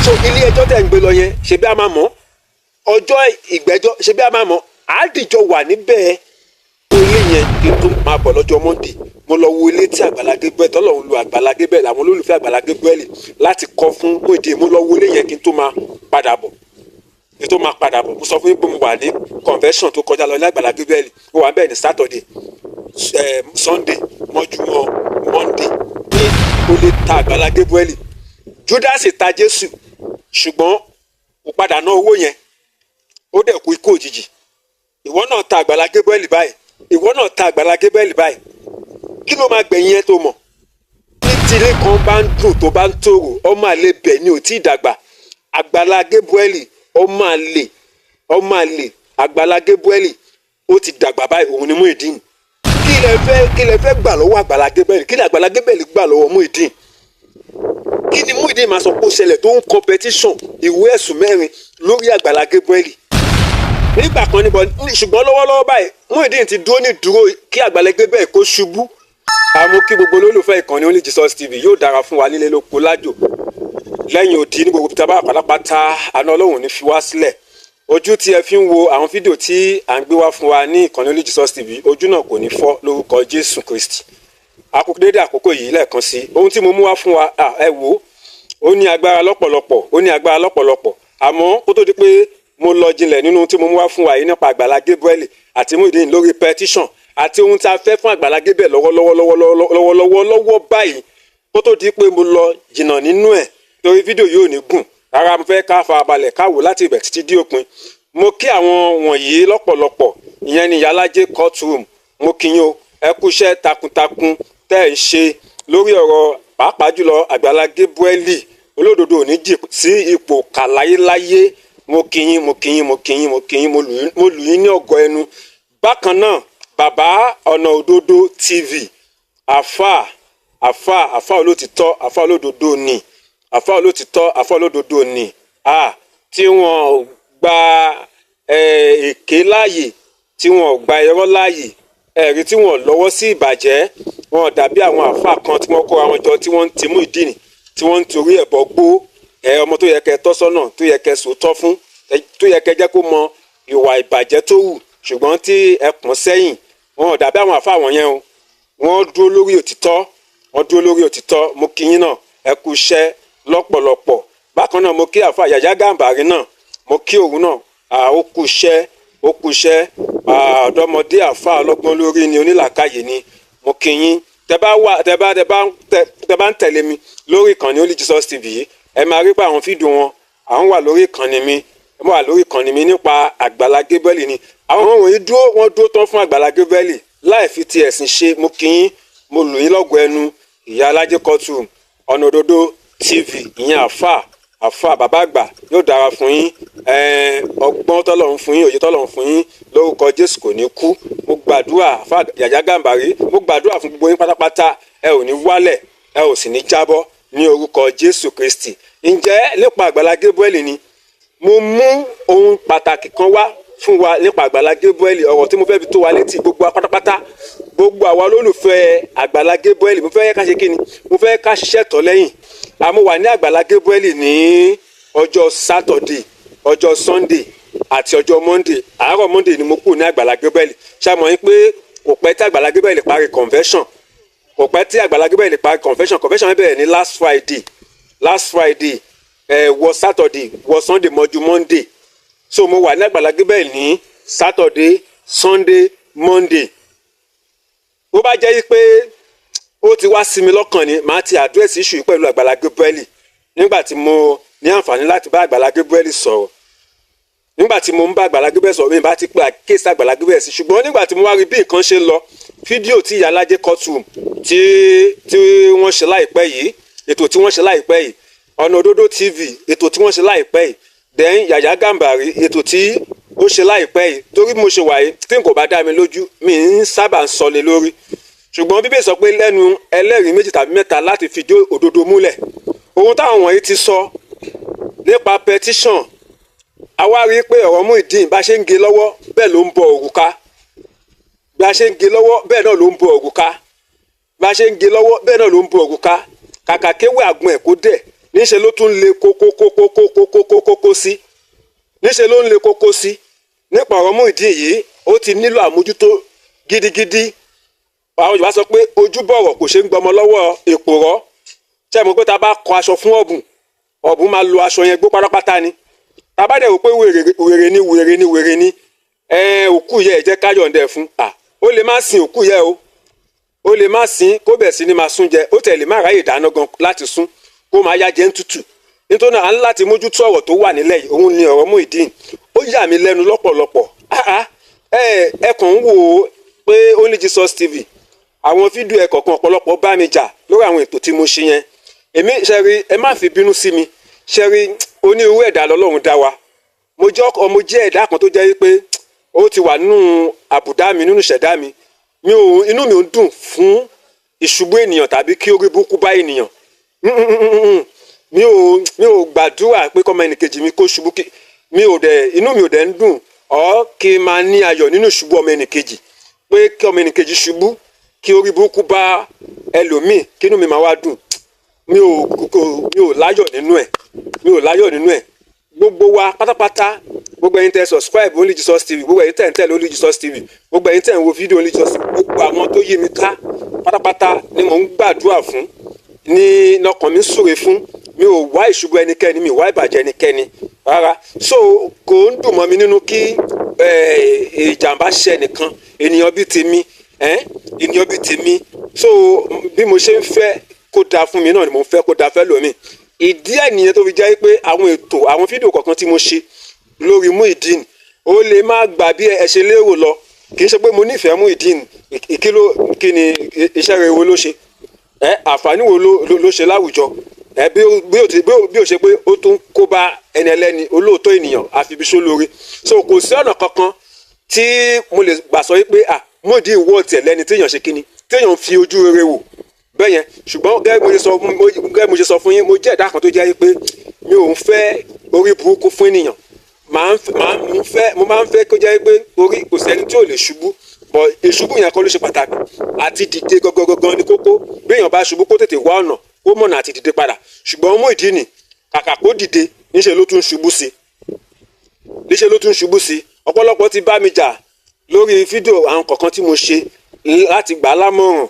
so ilé ẹjọ́ tẹ̀ ń gbé lọ yẹn ṣe bí a máa mọ̀ ọjọ́ ìgbẹ́jọ́ ṣe bí a máa mọ̀ àádìjọ wà níbẹ̀ ilé yẹn kí n tó máa bọ̀ lọ́jọ́ Monday mo lọ wo ilé tí Àgbàlá Gabriel tọ́lọ́run lu Àgbàlá Gabriel àwọn olólùfẹ́ Àgbàlá Gabriel láti kọ́ fún Muyideen mo lọ wo ilé yẹn kí n tó máa padà bọ̀ mo sọ fún yín pé mo wà ní convention tó kọjá lọ ní Àgbàlá Gabriel mo wà bẹ́ẹ̀ ní Saturday Sunday mọ́júmọ́ Monday ní o lè ta Àgbàlá Gabriel Judas ta Jésù ṣùgbọ́n kò padà ná owó yẹn ó dẹ̀ kú ikú òjijì ìwọ náà ta Àgbàlá Gabriel báyìí kí ló máa gbẹ̀yìn ẹ tó mọ̀ ní tìlé kan bá ń dùn tó bá ń tòrò ọmọ àlè bẹ̀ ni ò tí ì dàgbà Àgbàlá Gabriel ọmọ àlè Àgbàlá Gabriel ó ti dàgbà báyìí òun ni Muyideen kí lẹ fẹ́ gbà lọ́wọ́ Àgbàlá Gabriel kí ni Àgbàlá Gabriel gbà lọ́wọ́ Muyideen kí ni Muyideen máa sọ pé ó ṣẹlẹ̀ tó ń competition ìwé ẹ̀sùn 4 lórí Àgbàlá Gabriel nígbà kan níbọ̀ ṣùgbọ́n lọ́wọ́lọ́wọ́ báyìí Muyideen ti dúró ní dúró kí Àgbàlá Gabriel kó ṣubú àmọ́ kí gbogbo olólùfẹ́ ìkànnì Only Jesus TV yóò dára fún wa nílé lóko lájò lẹ́yìn òdì ní gbogbo tábà pátápátá àná Ọlọ́run ní fi wá sílẹ̀ ojú tí ẹ fi ń wo àwọn fídíò tí à ń gbé wá fún wa ní ìkànnì Only Jesus TV ojú náà kò ní fọ́ lórúkọ Jésù Kristi àkókò dédé àkókò yìí lẹ́ẹ̀kan sí ohun tí mo mú wá fún wa ẹ wò ó ní agbára lọ́pọ̀lọpọ̀ àmọ́ kó tó di pé mo lọ jinlẹ̀ nínú ohun tí mo mú wá fún wa yìí nípa Àgbàlá Gabriel àti Muyideen lórí petition àti ohun tí a fẹ́ fún Àgbàlá Gabriel lọ́wọ́lọ́wọ́ báyìí kó tó di pé mo lọ jìnnà nínú ẹ̀ torí fídíò yóò ní gùn rárá mo fẹ́ ká farabalẹ̀ ká wò láti ibẹ̀ títí dé òpin mo kí àwọn wọ̀nyí lọ́pọ̀lọpọ̀ ìyẹn ni Ìyálájé courtroom mo kí yín o ẹ kú iṣẹ́ takuntakun tẹ́ ẹ̀ ń ṣe lórí ọ̀rọ̀ pàápàá jùlọ Àgbàlá Gabriel olódodo ò ní jì sí ipò kàláyéláyé mo kí yín mo lù yín ní ọgọ ẹnu bákan náà bàbá ọ̀nà òdodo TV àfà olótìtọ́ àfà olódodo ni àfà olótìtọ́ àfà olódodo ni tí wọ́n gba èké láàyè tí wọ́n gba irọ́ láàyè ẹ̀rí tí wọ́n lọ́wọ́ sí ìbàjẹ́ wọn dàbí àwọn àfà kan tí wọ́n kó àwọn jọ tí wọ́n ń ti Muyideen tí wọ́n ń torí ẹ̀bọ gbó ọmọ tó yẹ kẹ́ tọ́ sọ́nà tó yẹ kẹ́ sòótọ́ fún tó yẹ kẹ́ jẹ́ kó mọ ìwà ìbàjẹ́ tó wù ṣùgbọ́n tí ẹ pọ̀n sẹ́yìn wọn dàbí àwọn àfà wọ̀nyẹn o wọ́n dúró lórí òtítọ́ mo kí yín náà ẹ kú iṣẹ́ lọ́pọ̀lọpọ̀ bákan náà mo kí àfà Yàyà Gàmbàrí náà mo kí òun náà ó kú iṣẹ́ ọ̀dọ́mọdé àfà ọlọ́gbọ́n lórí ni onílàkàyè ni mo kí yín tẹ́ bá ń tẹ̀lé mi lórí ìkànnì Only Jesus TV yìí ẹ máa rí pé àwọn fídíò wọn àwọn wà lórí ìkànnì mi nípa Àgbàlá Gabriel ni àwọn wọ̀nyí wọ́n dúró tán fún Àgbàlá Gabriel láì fi ti ẹ̀sìn ṣe mo kí yín mo lù yín lọ́gọ ẹnu Ìyálájé courtroom ọ̀nà òdodo TV ìyẹn àfà bàbá àgbà yóò dára fún yín ọgbọ́n tọ́lọ́run fún yín òye tọ́lọ́run fún yín lórúkọ Jésù kò ní kú mo gbàdúrà àfà Yàyà Gàmbàrí mo gbàdúrà fún gbogbo yín pátápátá ẹ ò ní wálẹ̀ ẹ ò sì ní jábọ́ ní orúkọ Jésù Kristi ǹjẹ́ nípa Àgbàlá Gabriel ni mo mú ohun pàtàkì kan wá fún wa nípa Àgbàlá Gabriel ọ̀rọ̀ tí mo fẹ́ fi tó wa létí gbogbo pátápátá gbogbo àwa olólùfẹ́ Àgbàlá Gabriel mo fẹ́ ká ṣe kíni mo fẹ́ ká ṣiṣẹ́ tọ̀ lẹ́yìn àmọ́ wà ní Àgbàlá Gabriel ní ọjọ́ Saturday ọjọ́ Sunday àti ọjọ́ Monday àárọ̀ Monday ni mo kù ní Àgbàlá Gabriel ṣàmọ̀ yín pé kò pẹ́ tí Àgbàlá Gabriel parí convention convention bẹ̀rẹ̀ ní last Friday wọ Saturday wọ Sunday mọ́jú Monday so mo wà ní Àgbàlá Gabriel ní Saturday Sunday Monday bó bá jẹ́ pé ó ti wá sí mi lọ́kàn ni màá ti àdírẹ́sì issue pẹ̀lú Àgbàlá Gabriel nígbà tí mo ní àǹfààní láti bá Àgbàlá Gabriel sọ̀rọ̀ nígbà tí mo ń bá Àgbàlá Gabriel sọ̀rọ̀ mi bá ti pé àkíyèsí Àgbàlá Gabriel sí ṣùgbọ́n nígbà tí mo wá rí bí nǹkan ṣe ń lọ fídíò tí Ìyálájé courtroom tí wọ́n ṣe láìpẹ́ yìí ètò tí wọ́n ṣe láìpẹ́ yìí ọ̀nà òdodo TV ètò tí wọ́n ṣe láìpẹ́ yìí then Yàyà Gàmbàrí ètò tí ó ṣe láìpẹ́ yìí torí mo ṣe wáyé tí n kò bá dá mi lójú mi ń sábà ń sọlé lórí ṣùgbọ́n Bíbélì sọ pé lẹ́nu ẹlẹ́rìí 2 tàbí 3 láti fìdí òdodo múlẹ̀ ohun táwọn wọ̀nyí ti sọ nípa petition àwa rí i pé ọ̀rọ̀ Muyideen bá ṣe ń gé lọ́wọ́ bẹ́ẹ̀ ló ń bọ òrùka bá ṣe ń gé lọ́wọ́ bẹ́ẹ̀ náà ló ń bọ òrùka bá ṣe ń gé lọ́wọ́ bẹ́ẹ̀ náà ló ń bọ òrùka kàkà kéwé àgbọn ẹ̀ kó dẹ̀ níṣẹ́ ló tún le kókókókókókókókó sí níṣẹ́ ló ń le kókó sí. Nípa ọ̀rọ̀ Muyideen yìí ó ti nílò àmójútó gidigidi. Àwọn Yorùbá sọ pé ojúbọ̀rọ̀ kò ṣe ń gbọmọ lọ́wọ́ èpòrọ́. Ṣé mo pé tá a bá kọ aṣọ fún ọ̀bùn máa lo aṣọ yẹn gbó pátápátá ni. Tá a bá dẹ̀ wò pé wèrè ni òkú yẹ ẹ̀ jẹ́ ká yọ̀ǹda ẹ̀ fún. Ó lè má sin òkú yẹ o, ó lè má sin kó bẹ̀ sí ni máa sún jẹ, ó tẹ̀lé má ráyè dáná gan láti sún kó máa yá jẹ ń tútù. Nítorí náà a ní láti mójútó ọ̀rọ̀ tó wà nílẹ̀ yìí, òun ni ọ̀rọ̀ Muyideen. Ó yà mí lẹ́nu lọ́pọ̀lọpọ̀. Ẹ kàn ń wò ó pé Only Jesus TV àwọn fídíò ẹ kọ̀ọ̀kan ọ̀pọ̀lọpọ̀ bá mi jà lórí àwọn ètò tí mo ṣe yẹn. Èmi ṣẹ́rí ẹ má fi bínú sí mi, ṣẹ́rí onírúurú ẹ̀dá lọ́lọ́run dá wa. Mo jẹ́ ẹ̀dá kan tó jẹ́ wípé ó ti wà nínú àbùdá mi, nínú ìṣẹ̀dá mi. Inú mi ò ń dùn fún ìṣubú ènìyàn tàbí kí orí burúkú bá ènìyàn. Mi ò gbàdúrà pé kọ́mọ ẹnìkejì mi kó ṣubú, inú mi ò dẹ̀ ń dùn kí n máa ní ayọ̀ nínú ìṣubú ọmọ ẹnìkejì, pé kí ọmọ ẹnìkejì ṣubú kí orí burúkú bá ẹlòmíì kí inú mi máa wá dùn. Mi ò láyọ̀ nínú ẹ̀. Gbogbo wa pátápátá, gbogbo ẹ̀yin tẹ́ subscribe Only Jesus TV, gbogbo ẹ̀yin tẹ́ ń tẹ̀lé Only Jesus TV, gbogbo ẹ̀yin tẹ́ ń wo fídíò Only Jesus TV, gbogbo àwọn tó yí mi ká pátápátá ni mò ń gbàdúrà fún, ní lọ́kàn mi súre fún. Mi ò wá ìṣubú ẹnikẹ́ni, mi ò wá ìbàjẹ́ ẹnikẹ́ni rárá. So kò ń dùn mọ́ mi nínú kí ìjàmbá ṣe nìkan, ènìyàn bíi tèmi. So bí mo ṣe ń fẹ́ kó dáa fún mi náà ni mo ń fẹ́ kó dáa fẹ́ lómi. Ìdí ẹ̀ nìyẹn tó fi jẹ́ pé àwọn fídíò kọ̀ọ̀kan tí mo ṣe lórí Muyideen ó lè má gbà bí ẹ ṣe lérò lọ. Kì í ṣe pé mo nífẹ̀ẹ́ Muyideen, kí ni iṣẹ́ rere wo ló ṣe, àǹfààní wo ló ṣe láwùjọ, bí ó ṣe pé ó tún kó bá ẹni ẹlẹ́ni olóòótọ́ ènìyàn àfibíṣó lórí. So kò sí ọ̀nà kankan tí mo lè gbà sọ wípé Muyideen wọ́ tiẹ̀ lẹ́ni téèyàn ṣe kíni, téèyàn fi ojú rere wò bẹ́yẹn. Ṣùgbọ́n gẹ́gẹ́ mo ṣe sọ fún yín, mo jẹ́ ẹ̀dá kan tó jẹ́ pé mi ò ń fẹ́ orí burúkú fún ènìyàn. Mo máa ń fẹ́ kó jẹ́ pé orí kò sẹ́ni tí ò lè ṣubú, bọ̀ ìṣubú yẹn kọ́ ló ṣe pàtàkì, àti dìde gangan ní kókó. Bí èèyàn bá ṣubú kó tètè wá ọ̀nà kó mọ̀nà àti dìde padà. Ṣùgbọ́n Muyideen kàkà kó dìde níṣẹ́ ló tún ṣubú sí. Ọ̀pọ̀lọpọ̀ ti bá mi jà lórí fídíò àwọn kọ̀ọ̀kan tí mo ṣe láti gbà á lámọ̀ràn,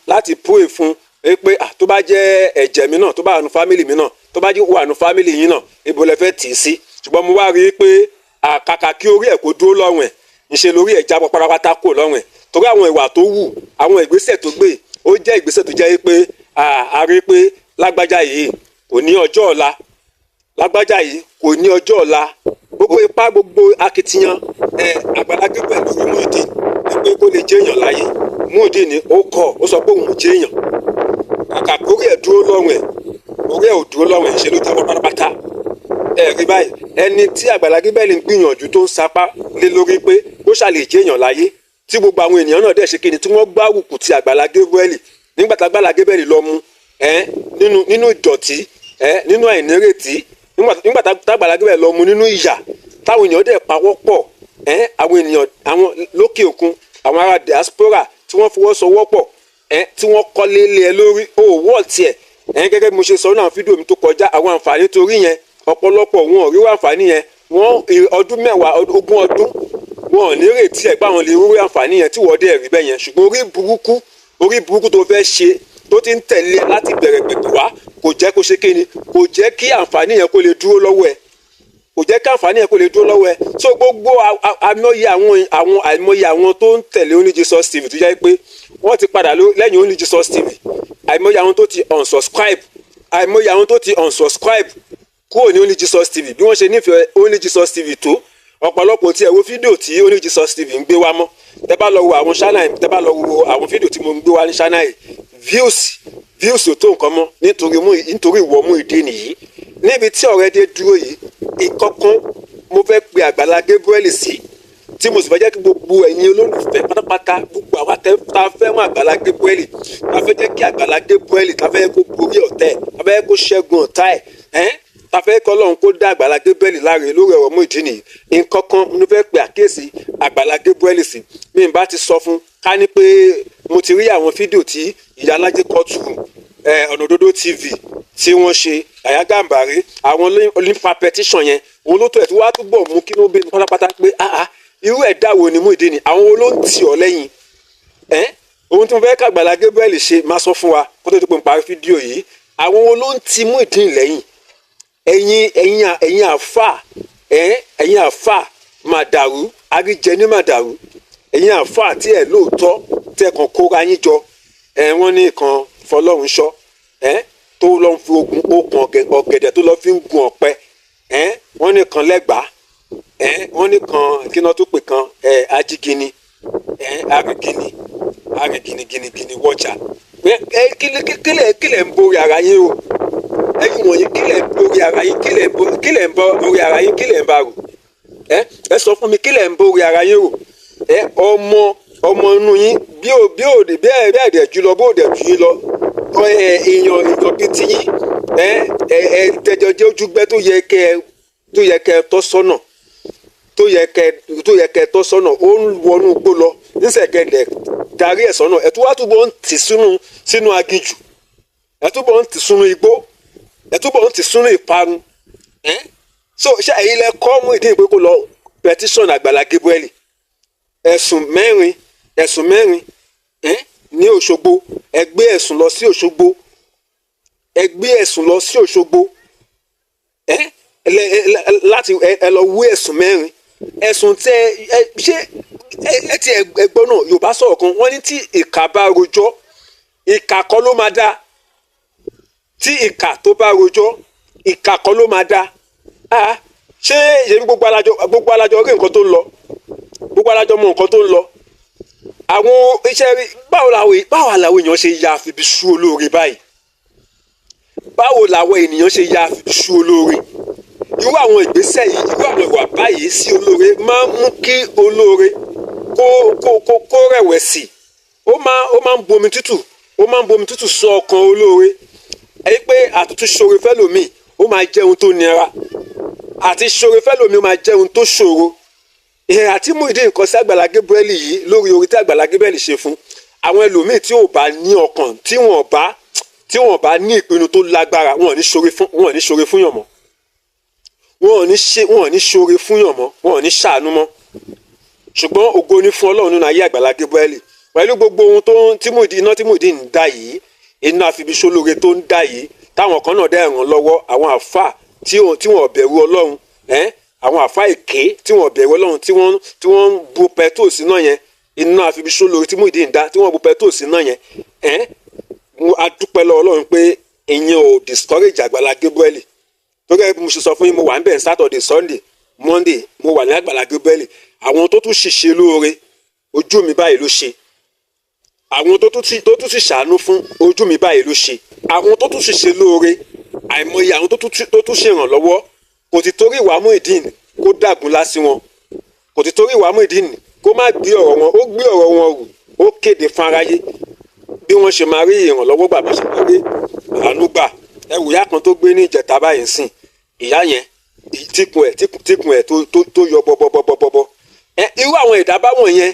láti pray fún pé tó bá jẹ́ ẹ̀jẹ̀ mi náà, tó bá wà nù fámìlì mi náà, tó bá wà nù fámìlì yín náà, ibo lẹ fẹ́ tì í sí. Ṣùgbọ́n mo wá rí i pé kàkà kí orí ẹ̀ kó dúró lọ́rùn ẹ̀, ńṣe lórí ẹ̀ jábọ́ pátápátá kò lọ́rùn ẹ̀. Torí àwọn ìwà tó wù, àwọn ìgbésẹ̀ tó gbé, ó jẹ́ ìgbésẹ̀ tó jẹ́ pé a rí pé lágbájá yìí kò ní ọjọ́ ọ̀la. Gbogbo ipá, gbogbo akitiyan Agbala Gabriel lórí Muyideen pé kó lè jẹ́ èèyàn láyé. Muyideen ni ó sọ pé òun ò jẹ́ èèyàn. Kàkà kórí ẹ̀ dúró lọ́rùn ẹ̀, orí ẹ̀ ò dúró lọ́rùn ẹ̀, ṣe ló jábọ́ pátápátá. Rí báyìí, ẹni tí Agbala Gabriel ń gbìyànjú tó ń sapá lé lórí pé ó ṣàlè jẹ́ èèyàn láyé, tí gbogbo àwọn ènìyàn náà dẹ̀ ṣe kíni, tí wọ́n gbárùkù ti Agbala Gabriel nígbà tí Agbala Gabriel lọ mú nínú ìdọ̀tí, nínú àìnírètí, nígbà tí Agbala Gabriel lọ mú nínú ìyà, táwọn ènìyàn dẹ̀ pawọ́pọ̀, àwọn ènìyàn, àwọn lókè òkun, àwọn ará diaspora tí wọ́n fọwọ́sowọ́pọ̀, tí wọ́n kọ́lé lé ẹ lórí wọ́ọ̀ tiẹ̀. Gẹ́gẹ́ bí mo ṣe sọ náà fídíò mi tó kọjá, àwọn àǹfààní torí yẹn ọ̀pọ̀lọpọ̀ wọn ò rí àǹfààní yẹn, wọ́n ọdún 10 ogún ọdún wọn ò ní retí ẹ̀ pé àwọn lè rí àǹfààní yẹn tí wọ́n dẹ̀ rí bẹ́ẹ̀ yẹn. Ṣùgbọ́n orí burúkú tó fẹ́ ṣe, tó ti ń tẹ̀lé láti bẹ̀rẹ̀ pẹ̀tù wá, kò jẹ́ kó ṣe kíni, kò jẹ́ kí àǹfààní yẹn kó lè dúró lọ́wọ́ ẹ̀. So gbogbo àìmọye àwọn tó ń tẹ̀lé Only Jesus TV tó jẹ́ pé wọ́n ti padà lẹ́yìn Only Jesus TV, àìmọye àwọn tó ti unsubscribe kúrò ní Only Jesus TV. Bí wọ́n ṣe nífẹ̀ẹ́ Only Jesus TV tó, ọ̀pọ̀lọpọ̀ tí ẹ wo fídíò tí Only Jesus TV ń gbé wá mọ́. Tẹ́ bá lọ wo àwọn channel, tẹ́ bá lọ wo àwọn fídíò tí mo ń gbé wá ní channel yìí, views ò tó nǹkan mọ́ nítorí ìwọ Muyideen yìí. Níbi tí ọ̀rẹ́ dé dúró yìí, ìkọ̀kan mo fẹ́ pe Agbala Gabriel sí, tí mo sì fẹ́ jẹ́ kí gbogbo ẹ̀yin olólùfẹ́ pátápátá, gbogbo àwa tá a fẹ́ràn Agbala Gabriel, tá a fẹ́ jẹ́ kí Agbala Gabriel, tá a fẹ́ kó borí ọ̀tẹ̀, tá a fẹ́ kó ṣẹ́gun ọ̀tá ẹ̀, tá a fẹ́ kọ́ Ọlọ́run kó dá Agbala Gabriel láre lórí ọ̀rọ̀ Muyideen yìí. Nǹkan kan mo fẹ́ pe àkíyèsí Agbala Gabriel sí. Mi bá ti sọ fún ká ní pé mo ti rí àwọn fídíò tí ìyá alájẹ kọ́ọ̀tù ọ̀nà òdodo TV tí wọ́n ṣe Yahya Gambari àwọn onípa petition yẹn òun ló tó ẹ̀ tí wàá túbọ̀ mú kí ló bẹ pátápátá pé irú ẹ̀dá wo ni Muyideen àwọn wo ló ń tì ọ́ lẹ́yìn ohun tí mo fẹ́ k'Agbala Gabriel ṣe máa sọ fún wa kó tó di pé mo parí fídíò yìí àwọn wo ló ń tì Muyideen lẹ́yìn ẹ̀yin àfà máa dàrú àríjẹ ní máa dàrú ẹ̀yin àfà tí ẹ̀ lóòótọ́ tẹ̀ kàn kóra yín jọ wọ́n ní kan fọlọ́run ṣọ́ tó lọ́ fi okùn ọ̀gẹ̀dẹ̀ tó lọ́ fi ń gun ọ̀pẹ wọ́n ní kan lẹ́gbàá wọ́n ní kan kí náà tó pè kan ajígini arìgìnìgìnì wọ́jà kílẹ̀ ń borí ara yín o ẹ̀yin wọ̀nyí kílẹ̀ ń borí ara yín kílẹ̀ ń borí ara yín kílẹ̀ ń bá rò ẹ sọ fún mi kílẹ̀ ń borí ara yín o ọmọ inú yín bí òde bí ẹ̀ẹ́dẹ̀ jù lọ bí òde jù yín lọ èèyàn bíi ti yín tẹjọjẹ ojúgbẹ́ tó yẹ kẹ́ tọ́ sọ́nà tó yẹ kẹ́ tọ́ sọ́nà ó ń wọnú igbó lọ nísẹ̀kẹ̀dẹ̀ darí ẹ̀ sọ́nà ẹ̀ tó wá túbọ̀ ń tì sínú aginjù ẹ̀ túbọ̀ ń tì sínú igbó ẹ̀ túbọ̀ ń tì sínú ìparun so ṣé èyí lẹ kọ́ Muyideen pé kó lọ petition Agbala Gabriel ẹ̀sùn mẹ́rin ní Òṣogbo ẹ gbé ẹ̀sùn lọ sí Òṣogbo láti ẹ lọ wú ẹ̀sùn mẹ́rin ẹ̀sùn tẹ ṣé ẹ ti ẹgbọ́n náà Yorùbá sọ̀rọ̀ kan wọ́n ní tí ìkà bá rojọ́ ìkà kọ́ ló máa dá tí ìkà tó bá rojọ́ ìkà kọ́ ló máa dá ṣé ìṣèlú gbogbo alájọ rí nǹkan tó ń lọ gbogbo alájọ mọ nǹkan tó ń lọ àwọn iṣẹ́ rí báwo làwọn èèyàn ṣe ya àfibi sú olóore báyìí báwo làwọn ènìyàn ṣe ya àfibi sú olóore irú àwọn ìgbésẹ̀ yìí irú àwọn ìwà báyìí sí olóore máa ń mú kí olóore kó rẹ̀wẹ̀sì ó máa ń bomi tútù sọ ọkàn olóore ẹni pé àtúntò ṣoore fẹ́lòmíì ó máa jẹ́ ohun tó nira àti ṣoore fẹ́lòmíì ó máa jẹ́ ohun tó ṣòro àti Muyideen nǹkan sí Agbala Gabriel yìí lórí orí tí Agbala Gabriel ṣe fún àwọn ẹlòmíì tí ò bá ní ọkàn tí wọ́n bá ní ìpinnu tó lágbára wọn ò ní ṣoore fún yàn mọ́ wọn ò ní ṣoore fún yàn mọ́ wọn ò ní ṣàánú mọ́ ṣùgbọ́n ògo ni fún Ọlọ́run nínú ayé Agbala Gabriel pẹ̀lú gbogbo ohun tí Muyideen ń dá yìí iná àfibiṣólóore tó ń dá yìí táwọn kan náà dẹ̀ ràn lọ́wọ́ àwọn àfà tí wọ́n bẹ̀rù Ọlọ́run àwọn àfà èké tí wọ́n bẹ̀rù Ọlọ́run tí wọ́n ń bu pẹ̀tó sínú yẹn iná àfibiṣólóore tí Muyideen dá tí wọ́n bu pẹ̀tó sínú yẹn a dúpẹ́ lọ́wọ́ Ọlọ́run pé ìyẹn ò discourage Agbala Gabriel torí ẹ mo ṣe sọ fún yín mo wà níbẹ̀ Saturday Sunday Monday mo wà ní Agbala Gabriel àwọn tó tún ṣiṣẹ́ lóore ojú mi báyìí ló ṣe àwọn tó tún sì ṣàánú fún ojú mi báyìí ló ṣe àwọn tó tún ṣiṣẹ́ lóore àìmọye àwọn tó tún ṣèrànlọ́wọ́ kò ti torí ìwà Muyideen kó dàgún lásì wọn kò ti torí ìwà Muyideen kó má gbé ọ̀rọ̀ wọn ó gbé ọ̀rọ̀ wọn rù ó kéde fún aráyé bí wọ́n ṣe máa rí ìrànlọ́wọ́ gbà bá ṣe máa rí àánú gbà ẹwù ìyá kan tó gbé ní Ìjẹ̀ta báyìí sìn ìyá yẹn tíkùn ẹ̀ tó yọ bọ́bọ́bọ́bọ́ irú àwọn ẹ̀dá báwọn yẹn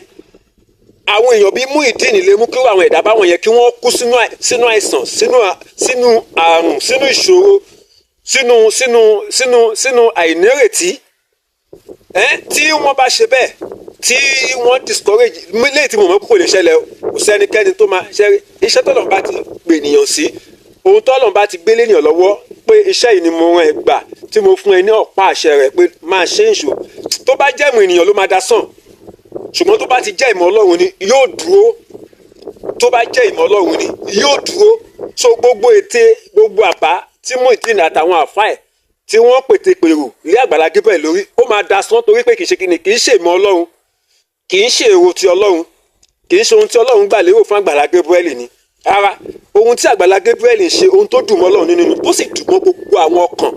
àwọn èèyàn bíi Muyideen lè mú kí irú àwọn ẹ̀dá báwọn yẹn kí wọ́n kú sínú àìsàn sínú àrùn sínú ìṣòro sínú àìnírètí tí wọ́n bá ṣe bẹ́ẹ̀ tí wọ́n discourage léyìí tí mo mọ̀ kó lè ṣẹlẹ̀ kò sẹ́nikẹ́ni tó máa ṣe iṣẹ́ tọ́lọ́run bá ti pè ènìyàn sí ohun tọ́lọ́run bá ti gbé lénìyàn lọ́wọ́ pé iṣẹ́ yìí ni mo rán ẹ gbà tí mo fún ẹ ní ọ̀pá àṣẹ rẹ pé máa ṣe ń ṣò tó bá jẹ́ ìmọ̀ ènìyàn ló máa dá sàn ṣùgbọ́n tó bá ti jẹ́ ìmọ̀ Ọlọ́run ni yóò dúró tó bá jẹ́ ìmọ̀ Ọlọ́run ni yóò dúró so gbogbo ète gbogbo àbá tí Muyideen àtàwọn àfáà ẹ̀ tí wọ́n pète pèrò lé Agbala Gabriel lórí ó máa dá sàn torí pé kì í ṣe ìmọ̀ Ọlọ́run kì í ṣe èrò ti Ọlọ́run kì í ṣe ohun tí Ọlọ́run gbà lérò fún Agbala Gabriel ni rárá ohun tí Agbala Gabriel ń ṣe ohun tó dùn mọ́ Ọlọ́run nínú tó sì dùn mọ́ gbogbo àwọn ọkàn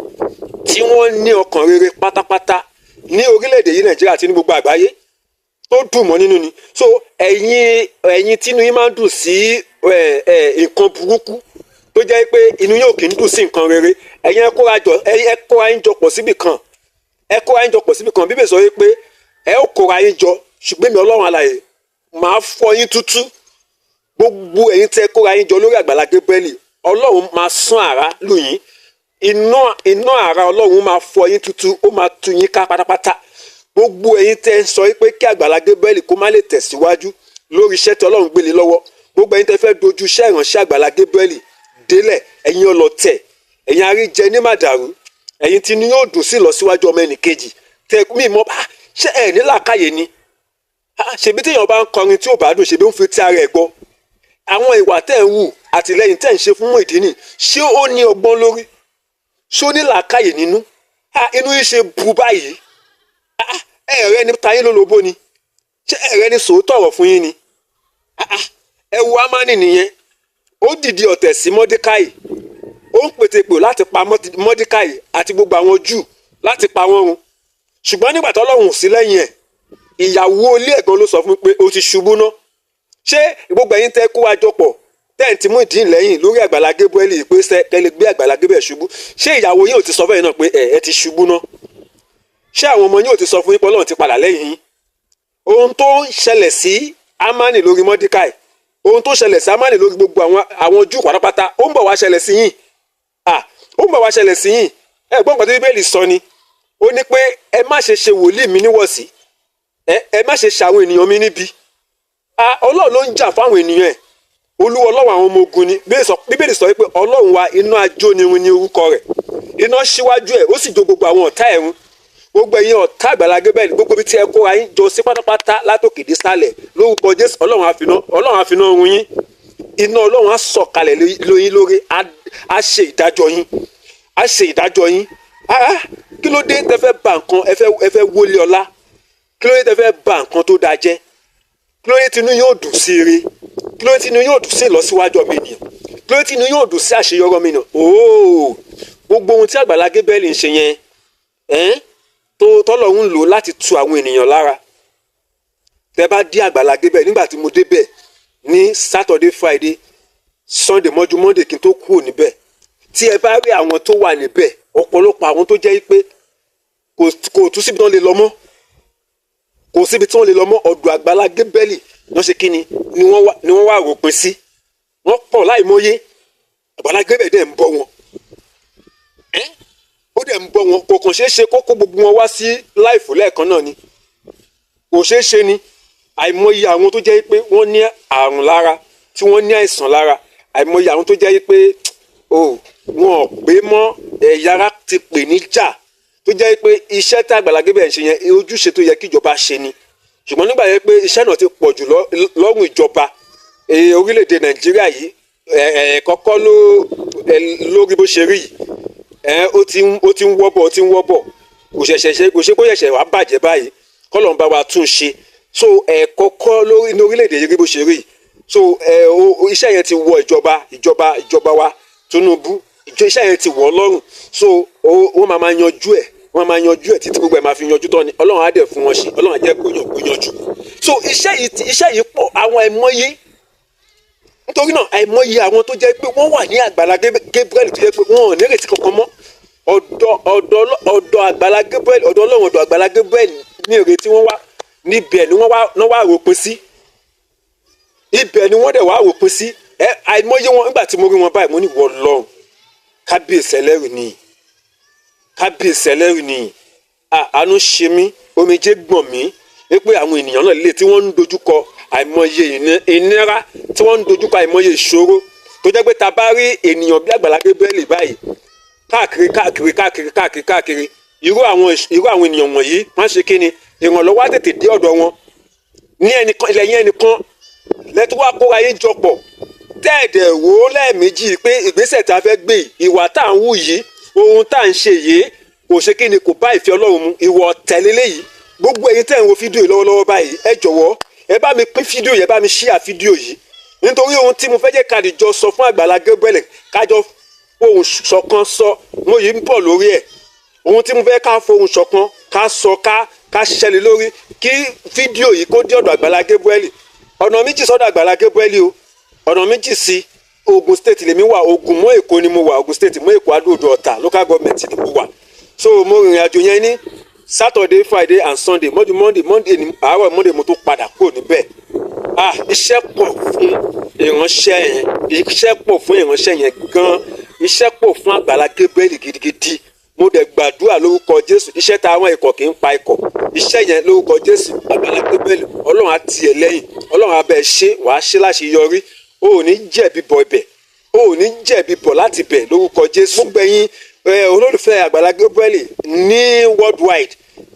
tí wọ́n ní ọkàn rere pátápátá ní orílẹ̀-èdè yìí Nàìjíríà àti ní gbogbo àgbáyé tó dùn mọ́ nínú ni so ẹ̀yin tínú yín máa ń dùn sí nǹkan burúkú tó jẹ́ pé inú yóò kì í dùn sí nǹkan rere ẹ̀yin ẹ kóra yín jọ pọ̀ síbì kan Bíbélì sọ pé ẹ ó kóra yín jọ ṣùgbọ́n mi Ọlọ́run alààyè máa fọ́ yín tútú gbogbo ẹ̀yin tẹ́ kóra yín jọ lórí Agbala Gabriel ọlọ́run máa sán àrá lù yín, iná àrá ọlọ́run máa fọ yín tútù, ó máa tú yín ká pátápátá. Gbogbo ẹ̀yin tẹ́ ń sọ pé kí Àgbàlá Gabriel kó má lè tẹ̀síwájú lórí iṣẹ́ tí ọlọ́run gbélé lọ́wọ́, gbogbo ẹ̀yin tẹ́ fẹ́ dojú iṣẹ́ ìránṣẹ́ Àgbàlá Gabriel délẹ̀, ẹ̀yin ọlọ̀tẹ̀, ẹ̀yin aríjẹ ní màdàrú, ẹ̀yin tí ni yóò dùn sí ìlọsíwájú ọmọ ẹnìkejì tẹ mí mọ́ bá ṣé ẹ̀ ní làákàyè ni. Ṣèbí téèyàn bá ń kọrin tí ò bá dùn, ṣèbí ń fi ti ara ẹ̀ gbọ́. Àwọn ìwà tẹ́ ń wù, àtìlẹ́yìn tẹ́ ń ṣe fún Muyideen, ṣé ó ní ọgbọ́n lórí? Ṣé ó ní làákàyè nínú? Inú yìí ṣe bu báyìí. Ẹ̀rẹ́ ni tayín lólobó ni? Ṣé ẹ̀rẹ́ ni sòótọ́ ọ̀rọ̀ fún yín ni? Ẹ wo Ámánì nìyẹn, ó dìde ọ̀tẹ̀ sí Mọ́dékáì, ó ń pètèpò láti pa Mọ́dékáì àti gbogbo àwọn Júù láti pa wọ́n run. Ṣùgbọ́n nígbà tó Ọlọ́run sí lẹ́yìn ẹ̀, ìyàwó ilé ẹ̀gbọ́n ló sọ fún mi pé ó ti ṣubú ná. Ṣé gbogbo ẹ̀yin tẹ́ kó wa jọpọ̀ tẹ́ ń ti Muyideen lẹ́yìn lórí Àgbàlá Gabriel pé kẹ́ lè gbé Àgbàlá Gabriel ṣubú, ṣé ìyàwó yín ò ti sọ fún yín náà pé ẹ ti ṣubú ná? Ṣé àwọn ọmọ yín ò ti sọ fún yín pé Ọlọ́run ti padà lẹ́yìn yín? Ohun tó ń ṣẹlẹ̀ sí Ámánì lórí Mọ́dékáì, ohun tó ṣẹlẹ̀ sí Ámánì lórí gbogbo àwọn Júù pátápátá, ó ń bọ̀ wá ṣẹlẹ̀ sí yín. Ó ń bọ̀ wá ṣẹlẹ̀ sí yín. Ẹ̀gbọ́n kan tí Bíbélì sọ ni, ó ní pé ẹ má ṣe ṣe wòlíì mi níwọ̀sí, ẹ má ṣe ṣe àwọn ènìyàn mi níbi. Ọlọ́run ló ń jà fáwọn ènìyàn ẹ̀, Olúwa Ọlọ́run àwọn ọmọ ogun ni. Bíbélì sọ pé Ọlọ́run wa iná ajónirun ní orúkọ rẹ̀, iná síwájú ẹ̀ ó sì jó gbogbo àwọn ọ̀tá ẹ̀run. Gbogbo ẹ̀yin ọ̀tá Àgbàlá Gabriel, gbogbo ibi tí ẹ kóra yín jọ sí pátápátá látòkè dé sálẹ̀, lórúkọ Jésù Ọlọ́run á finá run yín. Iná Ọlọ́run á sọ̀kalẹ̀ lóyín lórí, á ṣe ìdájọ́ yín, á ṣe ìdájọ́ yín. Kí ló dé tẹ́ fẹ́ bà nǹkan, ẹ fẹ́ wọlé ọlá? Kí ló dé tẹ́ fẹ́ bà nǹkan tó dáa jẹ́? Kí ló dé tinú yóò dùn sí ire? Kí ló dé tinú yóò dùn sí ìlọsíwájú ọmọ ènìyàn? Kí ló dé tinú yóò dùn sí àṣeyọrí ọmọ ènìyàn? Gbogbo ohun tí Àgbàlá Gabriel ń ṣe yẹn, tọ́lọ́run ń lò láti tu àwọn ènìyàn lára. Tẹ́ bá dé Àgbàlá Gabriel, nígbà tí mo débẹ̀ ní Saturday, Friday, Sunday mọ́jú Monday kí n tó kúrò níbẹ̀, tí ẹ bá rí àwọn tó wà níbẹ̀, ọ̀pọ̀lọpọ̀ àwọn tó jẹ́ pé kò tún síbi tí wọ́n lè lọ mọ́, kò síbi tí wọ́n lè lọ mọ́, ọ̀dọ̀ Àgbàlá Gabriel wọ́n ṣe kíni ni wọ́n wá ròpin sí. Wọ́n pọ̀ láì mọ́yé, Àgbàlá Gabriel dẹ̀ ń bọ́ wọn. Ó dẹ̀ ń bọ́ wọn, kò kàn ṣeé ṣe kó kó gbogbo wọn wá sí láìfò lẹ́ẹ̀kan náà ni. Kò ṣeé ṣe ni. Àìmọye àwọn tó jẹ́ pé wọ́n ní àrùn lára, tí wọ́n ní àìsàn lára, àìmọye àwọn tó jẹ́ pé wọn ò pé mọ́, ẹ̀yà ara ti pè ní jà, tó jẹ́ pé iṣẹ́ tí Àgbàlá Gabriel ń ṣe yẹn ojúṣe tó yẹ kí ìjọba ṣe ni. Ṣùgbọ́n nígbà yẹn pé iṣẹ́ náà ti pọ̀ jù lọ́rùn ìjọba orílẹ̀-èdè Nàìjíríà yìí, kọ́kọ́ lórí bó ṣe rí yìí, ó ti ń wọ́bọ̀, kò ṣe kó ṣẹ̀ṣẹ̀ wá bàjẹ́ báyìí, kọ́lọ́run bá wa tún ṣe. So kọ́kọ́ lórí ní orílẹ̀-èdè yìí bó ṣe rí yìí, so iṣẹ́ yẹn ti wọ ìjọba wa Tinubu, iṣẹ́ yẹn ti wọ̀ lọ́rùn. So wọ́n máa yanjú ẹ̀ títí gbogbo ẹ̀ máa fi yanjú tán ni. Ọlọ́run á dẹ̀ fún wọn ṣe, Ọlọ́run á jẹ́ kó yanjú. So iṣẹ́ yìí pọ̀, àwọn àìmọye, nítorí náà àìmọye àwọn tó jẹ́ pé wọ́n wà ní Àgbàlá Gabriel tó jẹ́ pé wọ́n ò nírètí kankan mọ́. Ọ̀dọ̀ Àgbàlá Gabriel, ọ̀dọ̀ Ọlọ́run, ọ̀dọ̀ Àgbàlá Gabriel ní ìrètí wọ́n wá, níbẹ̀ ni wọ́n wá ròpin sí. Ibẹ̀ ni wọ́n dẹ̀ wá ròpin sí. Àìmọye wọn, nígbà tí mo rí wọn báyìí mo ní wọ́n lọ́run, kábíyèsí ẹlẹ́rù ni. Àánú ṣe mí, omijé gbọ̀n mí, pé àwọn ènìyàn náà lè tí wọ́n ń dojúkọ àìmọye ìnira, tí wọ́n ń dojúkọ àìmọye ìṣòro, tó jẹ́ pé ta bá rí ènìyàn bí Àgbàlá Gabriel báyìí káàkiri, irú àwọn ènìyàn wọ̀nyí wọ́n ṣe kí ni, ìrànlọ́wọ́ á tètè dé ọ̀dọ̀ wọn. Ní lẹ́yìn ẹnìkan lẹ́tọ́ wá kóra yín jọpọ̀, tẹ́ẹ̀dẹ̀ wò ó lẹ́ẹ̀mejì pé ìgbésẹ̀ tá a fẹ́ gbé, ìwà tá à ń wù yìí, ohun tá à ń ṣe yìí kò ṣe kí ni, kò bá ìfẹ́ Ọlọ́run mu, ìwọ tẹ̀lélé yìí. Gbogbo ẹ̀yin tẹ́ ń wo fídíò yìí lọ́wọ́lọ́wọ́ báyìí, ẹ jọ̀wọ́ ẹ bá mi pín fídíò yìí, ẹ bá mi ṣíà fídíò yìí, nítorí ohun tí mo fẹ́ jẹ́ ká dìjọ sọ fún Àgbàlá Gabriel, kájọ fohùn ṣọ̀kan sọ, mo yìí ń bọ̀ lórí ẹ̀. Ohun tí mo fẹ́ ká fohùn ṣọ̀kan ká sọ, ká ṣiṣẹ́ lé lórí, kí fídíò yìí kó dé ọ̀dọ̀ Àgbàlá Gabriel. Ọ̀nà méjì sọ́dọ̀ Àgbàlá Gabriel o, ọ̀nà méjì sí Ogun State lèmi wà, Ògùn mọ́ Èkó ni mo wà, Ogun State mọ́ Èkó Adó-Odò Ọ̀tà local government ni mo wà. So mo rìnrìn àjò yẹn ní Saturday, Friday and Sunday, mọ́jú Monday ni àárọ̀ Monday mo tó padà kúrò níbẹ̀. iṣẹ́ pọ̀ fún ìránṣẹ́ yẹn, iṣẹ́ pọ̀ fún ìránṣẹ́ yẹn gan, iṣẹ́ pọ̀ fún Àgbàlá Gabriel gidigidi. Mo dẹ̀ gbàdúrà lórúkọ Jésù, iṣẹ́ tá àwọn ikọ̀ kì í pa ikọ̀, iṣẹ́ yẹn lórúkọ Jésù Àgbàlá Gabriel Ọlọ́run á tì ẹ́ lẹ́yìn, Ọlọ́run á bẹ̀ ṣe, wàá ṣe láṣeyọrí, o ò ní jẹ̀bi bọ̀ ibẹ̀, o ò ní jẹ̀bi bọ̀ láti bẹ̀ lórúkọ Jésù. Mo gbẹ̀yìn olólùfẹ́ Àgbàlá Gabriel ní worldwide,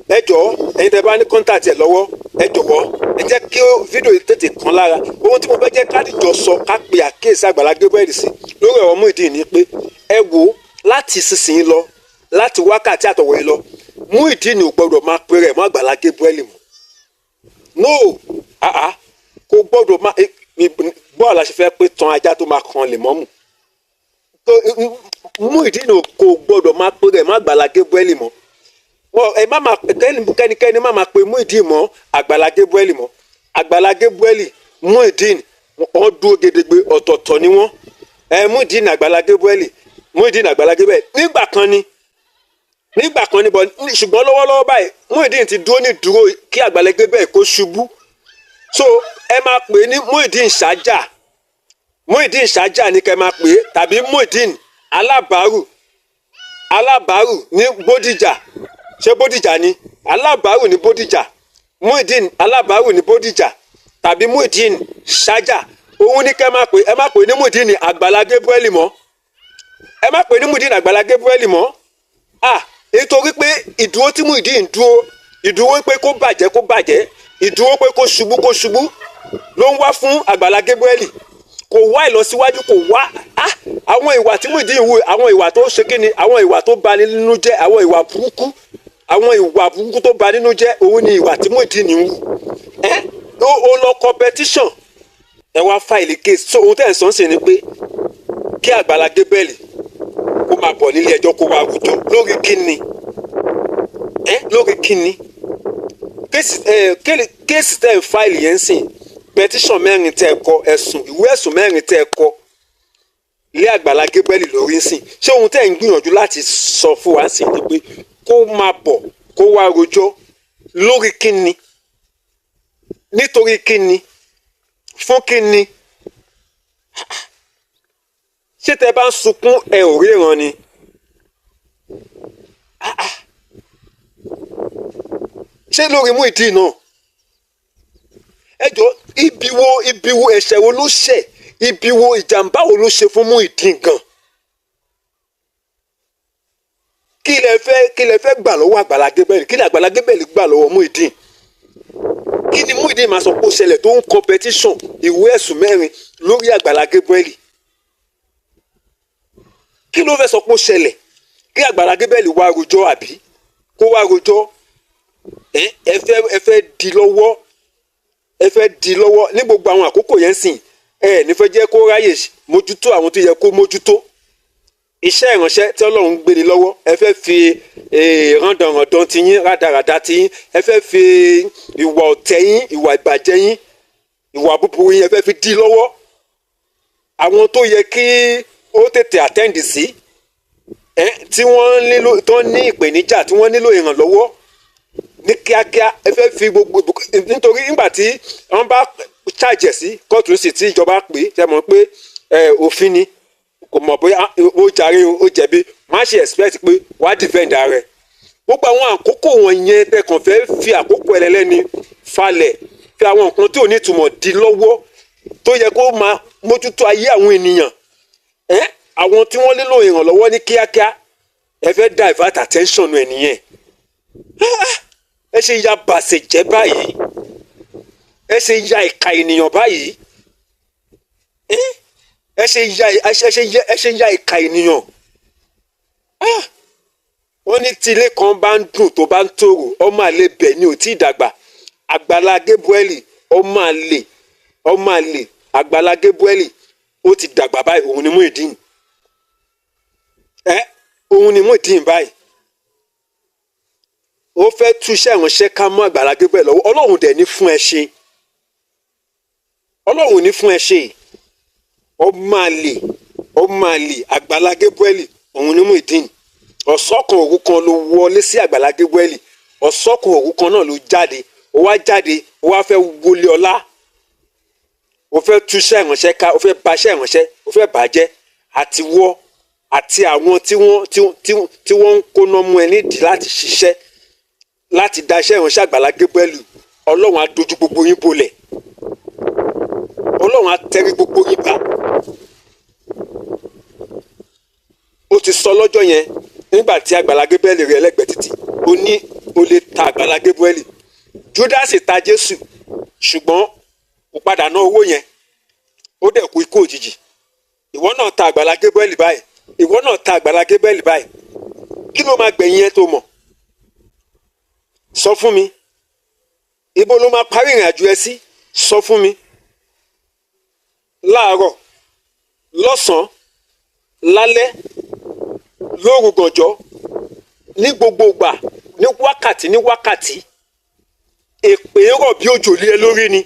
ẹ jọ̀ọ́ ẹ̀yin tẹ́ bá ní kọ́ńtàtì ẹ̀ lọ́wọ́, ẹ jọ̀wọ́ ẹ jẹ́ kí fídíò yìí tètè kan lára. Ohun tí mo fẹ́ jẹ́ kádìjọ sọ, ká pe àkíyèsí Àgbàlá Gabriel sí lórí ọ̀rọ̀ Muyideen ni pé ẹ wò láti sísìn lọ, láti wákàtí àtọ̀wọ̀ yìí lọ, Muyideen ò gbọdọ̀ máa pe rẹ̀ mọ́ Àgbàlá Gabriel mọ́. No, kò gbọdọ̀ máa bọ́ọ̀ la ṣe fẹ́ pé tan ajá tó máa kan lè mọ́mù. Muyideen kò gbọdọ̀ máa pe rẹ̀ mọ́ Àgbàlá Gabriel mọ́. Ẹ má máa kẹ́nikẹ́ni má máa pe Muyideen mọ́ Àgbàlá Gabriel mọ́. Àgbàlá Gabriel Muyideen wọ́n dúró gedegbe, ọ̀tọ̀ọ̀tọ̀ ni wọ́n. Muyideen Àgbàlá Gabriel, Muyideen Àgbàlá Gabriel nígbà kan ni bọ̀, ṣùgbọ́n lọ́wọ́lọ́wọ́ báyìí Muyideen ti dúró ní dúró kí Àgbàlá Gabriel kó ṣubú. So ẹ máa pè é ní Muyideen Ṣájà, Muyideen Ṣájà ni kẹ́ máa pè é, tàbí Muyideen alábàárù ní Bódìjà, ṣé Bódìjà ni alábàárù ní Bódìjà, Muyideen alábàárù ní Bódìjà, tàbí Muyideen Ṣájà, òun ní kẹ́ máa pè é. Ẹ má pè é ní Muyideen Àgbàlá Gabriel mọ́, ẹ má pè é ní Muyideen Àgbàlá Gabriel mọ́. Nítorí pé ìdúró tí Muyideen dúró, ìdúró pé kó bàjẹ́, ìdúró pé kó ṣubú ló ń wá fún Àgbàlá Gabriel. Kò wá ìlọsíwájú, kò wá àwọn ìwà tí Muyideen wù, àwọn ìwà tó ṣe kíni, àwọn ìwà tó bà nínú jẹ́, àwọn ìwà burúkú tó bà nínú jẹ́, òun ni ìwà tí Muyideen ń wù. Ó lọ competition, ẹ wá fáìlì case. So ohun tẹ́ ẹ̀ sọ ń sè ni pé kí Àgbàlá Gabriel kó máa bọ̀ nílé ẹjọ́ kó wá rújọ́ lórí kíni, lórí kíni. Kéèsì tẹ́ ẹ̀ fáìlì yẹn ń sìn, petition mẹ́rin tẹ́ ẹ kọ, ìwé ẹ̀sùn mẹ́rin tẹ́ ẹ kọ lé Àgbàlá Gabriel lórí ń sìn. Ṣé ohun tẹ́ ẹ̀ ń gbìyànjú láti sọ fún wa ń sìn ni pé kó máa bọ̀ kó wá rojọ́ lórí kíni, nítorí kíni, fún kíni? Ṣé tẹ́ bá ń sunkún ẹ ò ríran ni? Ṣé lórí Muyideen náà? Ẹ jọ̀ọ́, ibi wo ẹ̀ṣẹ̀ wo ló ṣẹ̀, ibi wo ìjàmbá wo ló ṣe fún Muyideen gan? Kí lẹ fẹ́ gbà lọ́wọ́ Àgbàlá Gabriel? Kí ni Àgbàlá Gabriel gbà lọ́wọ́ Muyideen? Kí ni Muyideen máa sọ pé ó ṣẹlẹ̀ tó ń competition ìwé ẹ̀sùn mẹ́rin lórí Àgbàlá Gabriel? Kí ló fẹ́ sọ pé ó ṣẹlẹ̀? Kí Àgbàlá Gabriel wá rojọ́ àbí? Kó wá rojọ́? Ẹ fẹ́ di lọ́wọ́ ní gbogbo àwọn àkókò yẹn sìn. Nífẹ̀ẹ́ jẹ́ kó ráyè mójútó àwọn tó yẹ kó mójútó. Iṣẹ́ ìránṣẹ́ tí Ọlọ́run gbé ní lọ́wọ́, ẹ fẹ́ fi rándanràndan ti yín, rádaràda ti yín, ẹ fẹ́ fi ìwà ọ̀tẹ̀ yín, ìwà ìbàjẹ́ yín, ìwà búburú yín, ẹ fẹ́ fi dí lọ́wọ́. Àwọn tó yẹ kí ó tètè attend sí, tí wọ́n tó ní ìpèníjà, tí wọ́n nílò ìrànlọ́wọ́ ní kíákíá, ẹ fẹ́ fi gbogbo, nítorí nígbà tí wọ́n bá charge sí kóòtù sí tí ìjọba pè é, ṣe mọ̀ pé òfin ni, kò mọ̀ bóyá ó jàre ó jẹ̀bi, má ṣe expect pé wàá defend rẹ̀. Gbogbo àwọn àkókò wọ̀nyẹn tẹkàn fẹ́ fi àkókò ẹlẹ́lẹ́ni falẹ̀, fi àwọn nǹkan tí ò ní ìtumọ̀ di lọ́wọ́, tó yẹ kó máa mójútó ayé àwọn ènìyàn, àwọn tí wọ́n nílò ìrànlọ́wọ́ ní kíákíá, ẹ fẹ́ divert attention ẹ̀ nìyẹn. Ẹ ṣe ya bàṣẹ jẹ́ báyìí, ẹ ṣe ya ìka ènìyàn báyìí, ẹ ṣe ya ìka ènìyàn. Wọ́n ní tí ilé kan bá ń dùn tó bá ń tòrò, ọmọ àlè bẹ̀ ni ò tí ì dàgbà. Àgbàlá Gabriel ọmọ àlè Àgbàlá Gabriel ó ti dàgbà báyìí. Òun ni Muyideen, òun ni Muyideen báyìí. Ó fẹ́ túṣẹ́ ìránṣẹ́ ká mọ́ Àgbàlá Gabriel lọ́wọ́. Ọlọ́run dẹ̀ ní fún ẹ ṣe, Ọlọ́run ní fún ẹ ṣe. Ọmọ àlè Àgbàlá Gabriel òun ni Muyideen. Ọ̀sọ́kan òru kan ló wọlé sí Àgbàlá Gabriel, ọ̀sọ́kan òru kan náà ló jáde, ó wá fẹ́ wọlé ọlá, o fẹ́ túṣẹ́ ìránṣẹ́ ká, o fẹ́ baṣẹ́ ìránṣẹ́, o fẹ́ bàjẹ́, àti wọ́ àti àwọn tí wọ́n ń kóná mú ẹ nídìí láti ṣiṣẹ́ láti da iṣẹ́ ìránṣẹ́ Àgbàlá Gabriel. Ọlọ́run á dojú gbogbo yín bolẹ̀, Ọlọ́run á tẹrí gbogbo yín bá. Ó ti sọ lọ́jọ́ yẹn nígbà tí Àgbàlá Gabriel rẹ̀ lẹ́gbẹ̀ẹ́ títì, ó ní o lè ta Àgbàlá Gabriel. Judas ta Jésù, ṣùgbọ́n kò padà ná owó yẹn, ó dẹ̀ kú ikú òjijì. Ìwọ náà ta Àgbàlá Gabriel báyìí, ìwọ náà ta Àgbàlá Gabriel báyìí. Kí ló máa gbẹ̀yìn ẹ tó mọ̀? Sọ fún mi. Ibo ló máa parí ìrìn àjò ẹ sí? Sọ fún mi. Láàárọ̀, lọ́sàn-án, lálẹ́, lóru gànjọ́, ní gbogbo ìgbà, ní wákàtí, èpè ń rọ̀ bí òjò lé ẹ lórí ni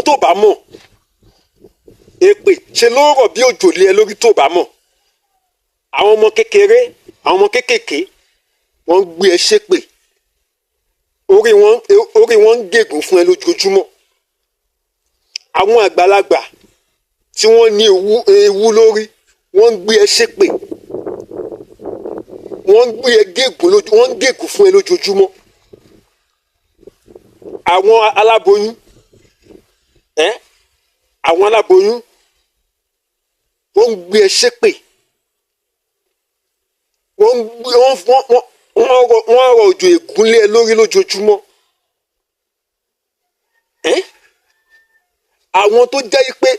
tó bá mọ̀. Èpè ṣe ló rọ̀ bí òjò lé ẹ lórí tó bá mọ̀. Àwọn ọmọ kékeré, àwọn ọmọ kékèké, wọ́n ń gbé ẹ ṣépè. Orí wọn ń gègùn fún ẹ lójoojúmọ́. Àwọn àgbàlagbà tí wọ́n ní ewu lórí, wọ́n ń gbé ẹ ṣépè. Wọ́n ń gbé ẹ wọ́n ń gègùn fún ẹ lójoojúmọ́. Àwọn aláboyún, àwọn aláboyún, wọ́n ń gbé ẹ ṣépè. Wọ́n rọ òjò ègún lé ẹ lórí lójoojúmọ́. Àwọn tó jẹ́ pé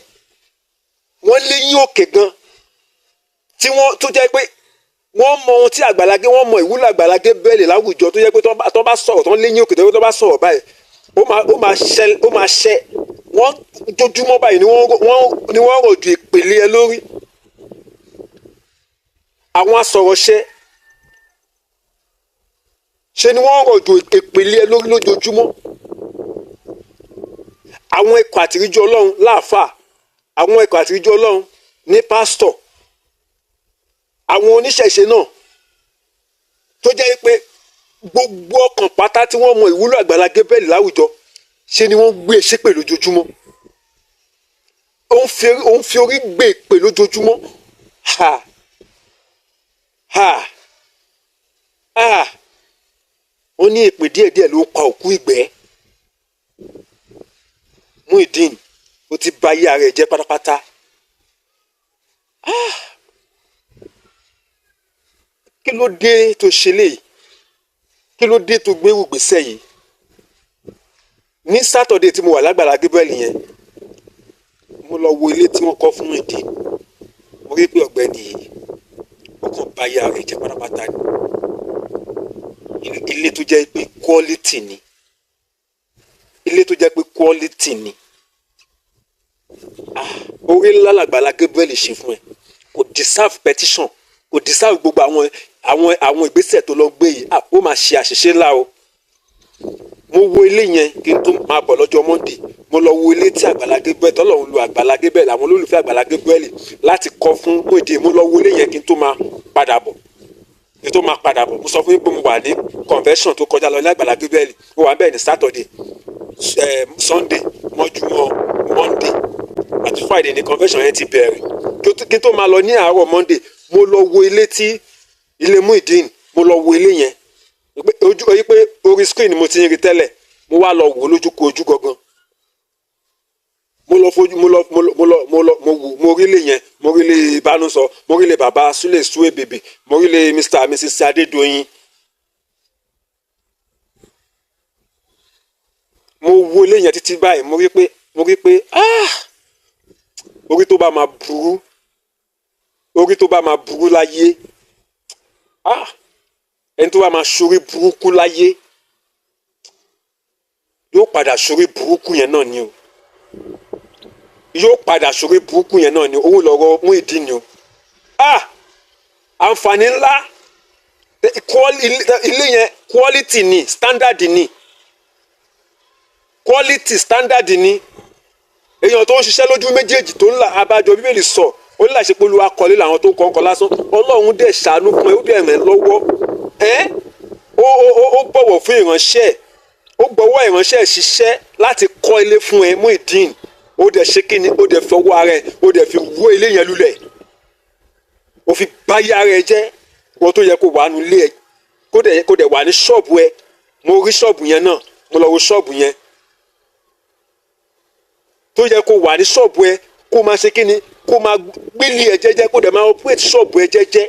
wọ́n léyìn òkè gan, tó jẹ́ pé wọ́n mọ ohun tí wọ́n mọ ìwúlò Àgbàlá Gabriel láwùjọ, tó jẹ́ pé tó bá sọ̀rọ̀, tó léyìn òkè, tó bá sọ̀rọ̀ báyìí ó máa ṣẹ́. Wọ́n jójúmọ́ báyìí ni wọ́n rọ̀ òjò èpè lé ẹ lórí. Àwọn asọ̀rọ̀ṣẹ́ ṣe ni wọ́n rọ̀ òjò èpè lé ẹ lórí lójoojúmọ́. Àwọn ikọ̀ àtìríjọ Ọlọ́run láàfáà, àwọn ikọ̀ àtìríjọ Ọlọ́run ní pásítọ̀, àwọn oníṣẹ̀ṣe náà tó jẹ́ pé gbogbo ọkàn pátá tí wọ́n mọ ìwúlò Àgbàlá Gabriel láwùjọ, ṣe ni wọ́n gbé ṣépè lójoojúmọ́. Ó ń fi orí gbé èpè lójoojúmọ́. Wọ́n ní èpè díẹ̀díẹ̀ ló ń pa òkú ìgbẹ́. Muyideen, ó ti bà ayé ara ẹ̀ jẹ́ pátápátá. Kí ló dé tó ṣe léyìí? Kí ló dé tó gbérù gbèsè yìí? Ní Saturday tí mo wà l'Àgbàlá Gabriel yẹn, mo lọ wo ilé tí wọ́n kọ́ fún Muyideen. Mo rí pé ọ̀gbẹ́ni yìí ó kàn bà ayé ara ẹ̀ jẹ́ pátápátá ni. Ilé tó jẹ́ pé quality ni. Ilé tó jẹ́ pé quality ni. Orí ńlá l'Àgbàlá Gabriel ṣe fún ẹ. Kò deserve petition, kò deserve gbogbo àwọn ìgbésẹ̀ tó lọ gbé yìí. Ó máa ṣe àṣìṣe ńlá o. Mo wo ilé yẹn kí n tó máa bọ̀ lọ́jọ́ Monday. Mo lọ wo ilé tí Àgbàlá Gabriel, tọ́lọ́run lo Àgbàlá Gabriel, àwọn olólùfẹ́ Àgbàlá Gabriel láti kọ́ fún Muyideen. Mo lọ wo ilé yẹn kí n tó máa padà bọ̀. Mo sọ fún yín pé mo wà ní convention tó kọjá lọ ní Àgbàlá Gabriel. Mo wà bẹ́ẹ̀ ní Saturday, Sunday, mọ́júmọ́ Monday àti Friday ní convention yẹn ti bẹ̀rẹ̀. Kí n tó máa lọ ní àárọ̀ Monday, mo lọ wo ilé Muyideen. Mo lọ wo ilé yẹn. Pé orí screen ni mo ti ń rí tẹ́lẹ̀. Mo wá lọ wò lójú gangan. Mo rí ilé yẹn, mo rí ilé Ìbánusọ, mo rí ilé bàbá Sule Suebebe, mo rí ilé Mr. and Mrs. Adédoyin. Mo wo ilé yẹn títí báyìí, mo rí pé orí tó bá máa burú láyé, ẹni tó bá máa ṣorí burúkú láyé yóò padà ṣorí burúkú yẹn náà ni o. Yóò padà ṣorí burúkú yẹn náà ni. Owó lọ́rọ̀ Muyideen ni o. Àǹfààní ńlá. Ilé yẹn quality ni, standard ni. Quality standard ni. Èèyàn tó ń ṣiṣẹ́ lójú méjèèjì tó ń là abájọ Bíbélì sọ, ó ní láṣẹ pé Olúwa kọ́lé làwọn tó ń kọ́ lásán. Ọlọ́run dẹ̀ ṣàánú fún ẹ, ó dẹ̀ ràn lọ́wọ́. Ó bọ̀wọ̀ fún ìránṣẹ́, ó gbọ́wọ́ ìránṣẹ́ ṣiṣẹ́ láti kọ́ ilé fún ẹ Muyideen. ó dẹ̀ ṣe kí ni ó dẹ̀ fi ọwọ́ ara ẹ̀ ó dẹ̀ fi wó ilé yẹn lulẹ̀ ó fi báyà rẹ̀ jẹ́ wọ́n tó yẹ kó wà nù ilé ẹ̀ kó dẹ̀ wà ní ṣọ́ọ̀bù ẹ̀ mo rí ṣọ́ọ̀bù yẹn náà mo lọ wo ṣọ́ọ̀bù yẹn tó yẹ kó wà ní ṣọ́ọ̀bù ẹ̀ kó máa ṣe kí ni kó máa gbélé ẹ̀ jẹ́jẹ́ kó dẹ̀ máa operate ṣọ́ọ̀bù ẹ̀ jẹ́jẹ́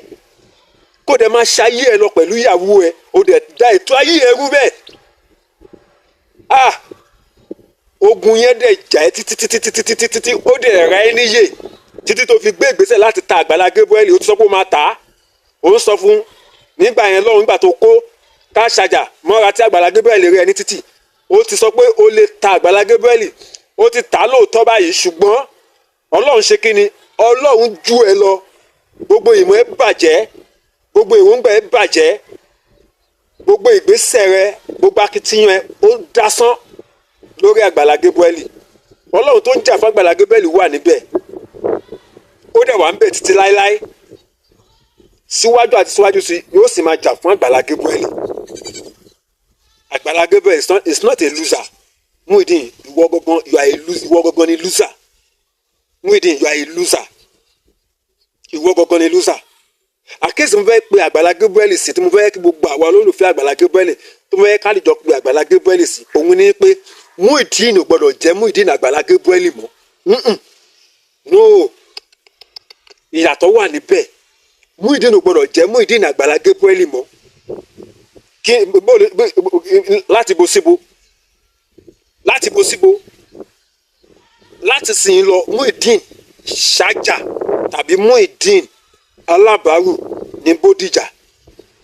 kó dẹ̀ máa ṣayé ẹ̀ lọ pẹ̀lú ìyàwó ẹ̀ ó dẹ̀ da ètò ayé ẹ̀ rú bẹ́ẹ̀ ogun yẹn dẹ̀ jà ẹ́ títí ó dẹ̀ ra ẹ́ níyè títí tó fi gbé ìgbésẹ̀ láti ta Àgbàlá Gabriel ó ti sọ pé ó máa tà á ó ń sọ fún nígbà yẹn lọ́run nígbà tó kó ká ṣàjà mọ́ra tí Àgbàlá Gabriel rẹ̀ ní títì ó ti sọ pé ó lè ta Àgbàlá Gabriel ó ti tà á lóòótọ́ báyìí ṣùgbọ́n Ọlọ́run ṣe kí ni Ọlọ́run ju ẹ lọ gbogbo ìmọ̀ ẹ bàjẹ́ gbogbo ìwọ̀ngbà ẹ bàjẹ́ gbogbo ìgbésẹ̀ rẹ gbogbo akitiyan ẹ ó dasán lórí Àgbàlá Gabriel Ọlọ́run tó ń jà fún Àgbàlá Gabriel wà níbẹ̀ ó dẹ̀ wà ń bẹ̀ títí láéláé síwájú àti síwájú sí yóò sì máa jà fún Àgbàlá Gabriel. Àgbàlá Gabriel is not a loser. Muyideen ìwọ gangan you are a loser ìwọ gangan ni loser. Muyideen you are a loser ìwọ gangan ni loser. Àkéésì mo fẹ́ pe Àgbàlá Gabriel sí tí mo fẹ́ kí gbogbo àwa olólùfẹ́ Àgbàlá Gabriel tó fẹ́ ká lè jọ pe Àgbàlá Gabriel sí òun ni pé Muyideen ò gbọdọ̀ jẹ́ Muyideen Àgbàlá Gabriel mọ́ no ìyàtọ̀ wà níbẹ̀ Muyideen ò gbọdọ̀ jẹ́ Muyideen Àgbàlá Gabriel mọ́ láti bo síbo láti sìn lọ Muyideen Ṣájà tàbí Muyideen Alábàárù ní Bódìjà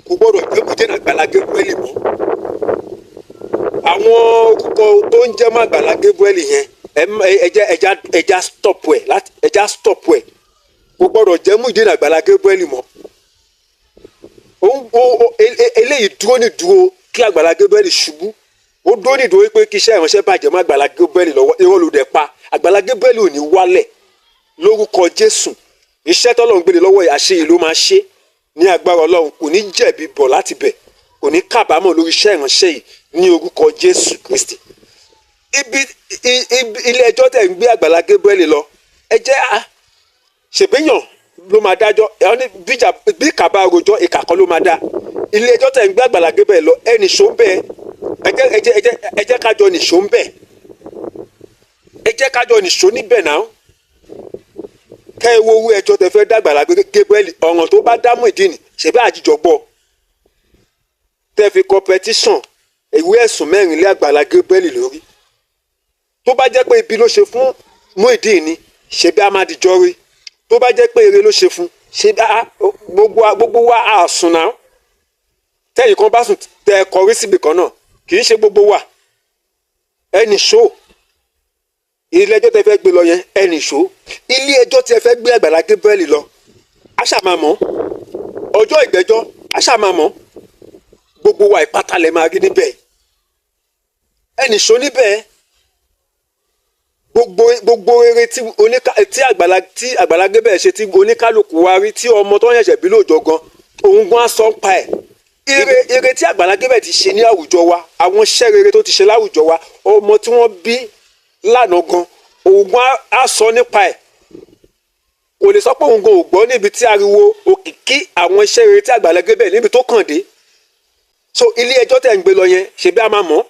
kò gbọdọ̀ jẹ́ Muyideen Àgbàlá Gabriel mọ́ àwọn orúkọ tó ń jẹ́ mọ́ Àgbàlá Gabriel yẹn ẹja stop ẹ̀ kò gbọdọ̀ jẹ́ Muyideen Àgbàlá Gabriel mọ́ eléyìí dúró ní dúró kí Àgbàlá Gabriel ṣubú ó dúró ní dúró pé kí iṣẹ́ ìránṣẹ́ bàjẹ́ mọ́ Àgbàlá Gabriel lọ́wọ́ irọ́ ló dẹ̀ pa Àgbàlá Gabriel ò ní wálẹ̀ lórúkọ Jésù iṣẹ́ tọ́lọ́run gbélé lọ́wọ́ àṣeyìí ló máa ṣe ní agbára Ọlọ́run kò ní jẹ̀bi bọ̀ láti bẹ̀ kò ní kábàámọ̀ lórí iṣẹ́ ìránṣẹ́ yìí ní orúkọ Jésù Kristi ilé ẹjọ́ tẹ̀ ń gbé Àgbàlá Gabriel lọ ẹ jẹ́ ṣèbéyàn ló máa dájọ́ bí kàbá rojọ́ ìkà kan ló máa dá ilé ẹjọ́ tẹ̀ ń gbé Àgbàlá Gabriel lọ ẹ nìṣó ń bẹ̀ ẹ jẹ́ kájọ nìṣó ń bẹ̀ ẹ jẹ́ kájọ nìṣó níbẹ̀ náà kẹ́ ẹ wo owó ẹjọ́ tẹ fẹ́ dá Àgbàlá Gabriel ọ̀ràn tó bá dá Muyideen ṣèbí àjíjọ gbọ́ tẹ́ fi competition ìwé ẹ̀sùn 4 lé Àgbàlá Gabriel lórí tó bá jẹ́ pé ibi ló ṣe fún Muyideen ni ṣèbí a máa dìjọ́ rí tó bá jẹ́ pé eré ló ṣe fún ṣe gbogbo wa àsùn náà tẹ́yìn kan bá sùn tẹ kọrí síbi kan náà kì í ṣe gbogbo wa ẹnì ṣó ilé ẹjọ́ tẹ fẹ́ gbé lọ yẹn ẹnì ṣó ilé ẹjọ́ tẹ fẹ́ gbé Àgbàlá Gabriel lọ aṣàmàmọ́ ọjọ́ ìgbẹ́jọ́ aṣàmàmọ́ gbogbo wa ìpátálẹ̀ máa rí níbẹ̀ ẹnì ṣó níbẹ̀ gbogbo eré tí Àgbàlá Gabriel ṣe tí oníkálukú wa rí tí ọmọ tó ń ṣẹ̀ṣẹ̀ bí lóòjọ́ gan òun gan sọ ń pa ẹ̀ eré tí Àgbàlá Gabriel ti ṣe ní àwùjọ wa àwọn iṣẹ́ rere tó ti ṣe láwùjọ wa ọmọ tí wọ́n bí lánàá gan òun gan á sọ nípa ẹ̀ kò lè sọ pé òun gan ò gbọ́ níbi tí ariwo òkìkí àwọn iṣẹ́ rere tí Àgbàlá Gabriel níbi tó kàn dé so ilé ẹjọ́ tẹ̀ ń gbé lọ yẹn ṣebí a máa mọ̀